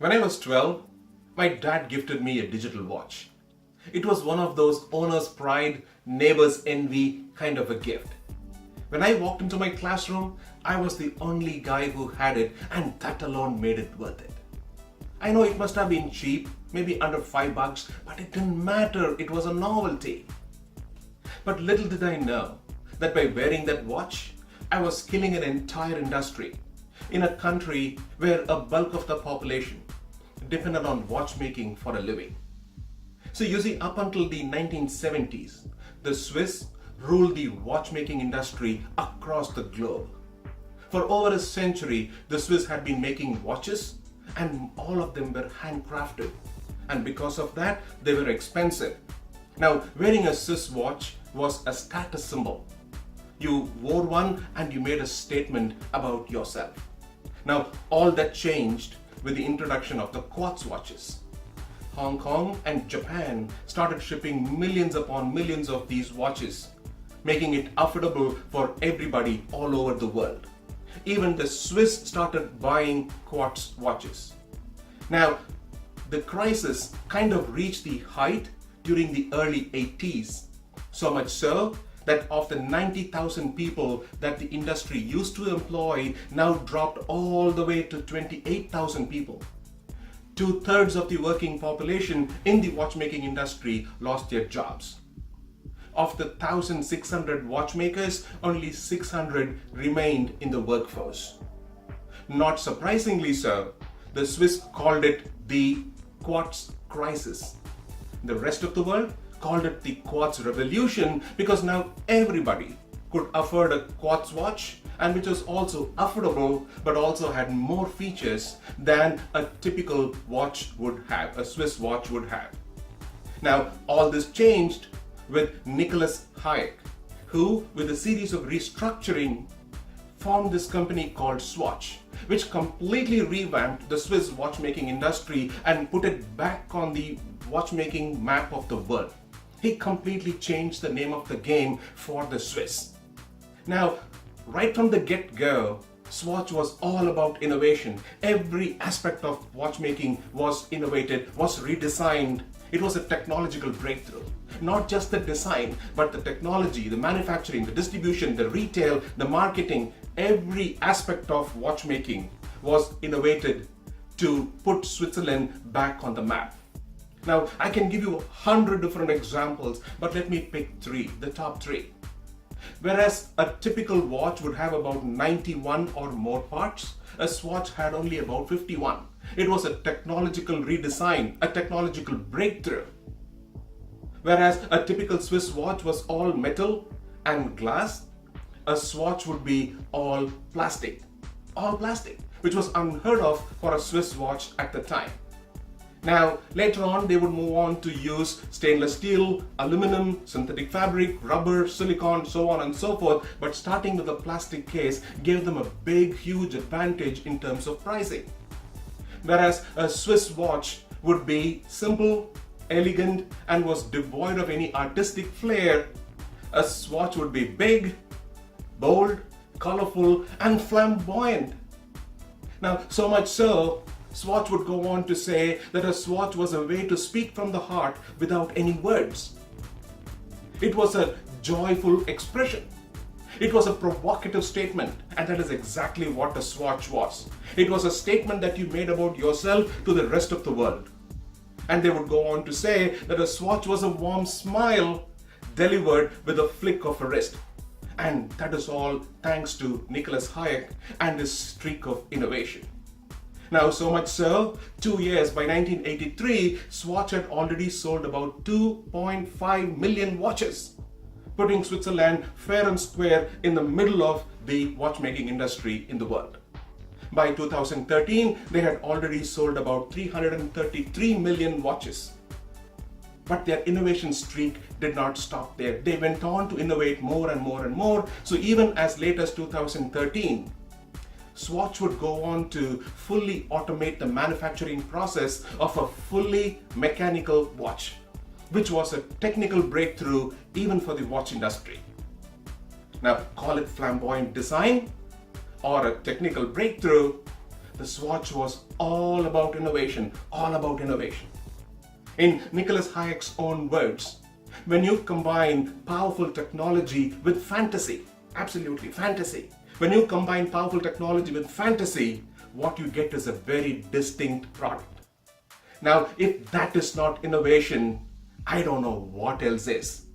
When I was 12, my dad gifted me a digital watch. It was one of those owner's pride, neighbor's envy kind of a gift. When I walked into my classroom, I was the only guy who had it, and that alone made it worth it. I know it must have been cheap, maybe under $5, but it didn't matter, it was a novelty. But little did I know that by wearing that watch, I was killing an entire industry in a country where a bulk of the population depended on watchmaking for a living. So you see, up until the 1970s, the Swiss ruled the watchmaking industry across the globe. For over a century, the Swiss had been making watches, and all of them were handcrafted. And because of that, they were expensive. Now, wearing a Swiss watch was a status symbol. You wore one and you made a statement about yourself. Now, all that changed with the introduction of the quartz watches. Hong Kong and Japan started shipping millions upon millions of these watches, making it affordable for everybody all over the world. Even the Swiss started buying quartz watches. Now, the crisis kind of reached the height during the early 80s, so much so that of the 90,000 people that the industry used to employ now dropped all the way to 28,000 people. 2/3 of the working population in the watchmaking industry lost their jobs. Of the 1,600 watchmakers, only 600 remained in the workforce. Not surprisingly so, the Swiss called it the quartz crisis. The rest of the world called it the quartz revolution because now everybody could afford a quartz watch, and which was also affordable but also had more features than a typical watch would have, a Swiss watch would have. Now, all this changed with Nicholas Hayek, who, with a series of restructuring, formed this company called Swatch, which completely revamped the Swiss watchmaking industry and put it back on the watchmaking map of the world. He completely changed the name of the game for the Swiss. Now, right from the get-go, Swatch was all about innovation. Every aspect of watchmaking was innovated, was redesigned. It was a technological breakthrough. Not just the design, but the technology, the manufacturing, the distribution, the retail, the marketing, every aspect of watchmaking was innovated to put Switzerland back on the map. Now, I can give you 100 different examples, but let me pick three, the top three. Whereas a typical watch would have about 91 or more parts, a Swatch had only about 51. It was a technological redesign, a technological breakthrough. Whereas a typical Swiss watch was all metal and glass, a Swatch would be all plastic, which was unheard of for a Swiss watch at the time. Now, later on, they would move on to use stainless steel, aluminum, synthetic fabric, rubber, silicone, so on and so forth. But starting with the plastic case gave them a big, huge advantage in terms of pricing. Whereas a Swiss watch would be simple, elegant, and was devoid of any artistic flair, a Swatch would be big, bold, colorful, and flamboyant. Now, so much so, Swatch would go on to say that a Swatch was a way to speak from the heart without any words. It was a joyful expression. It was a provocative statement, and that is exactly what a Swatch was. It was a statement that you made about yourself to the rest of the world. And they would go on to say that a Swatch was a warm smile delivered with a flick of a wrist. And that is all thanks to Nicholas Hayek and his streak of innovation. Now, so much so, 2 years, by 1983, Swatch had already sold about 2.5 million watches, putting Switzerland fair and square in the middle of the watchmaking industry in the world. By 2013, they had already sold about 333 million watches. But their innovation streak did not stop there. They went on to innovate more and more and more. So even as late as 2013, Swatch would go on to fully automate the manufacturing process of a fully mechanical watch, which was a technical breakthrough even for the watch industry. Now, call it flamboyant design or a technical breakthrough, This watch was all about innovation, all about innovation. In Nicholas Hayek's own words, when you combine powerful technology with fantasy, absolutely fantasy, when you combine powerful technology with fantasy, what you get is a very distinct product. Now, if that is not innovation, I don't know what else is.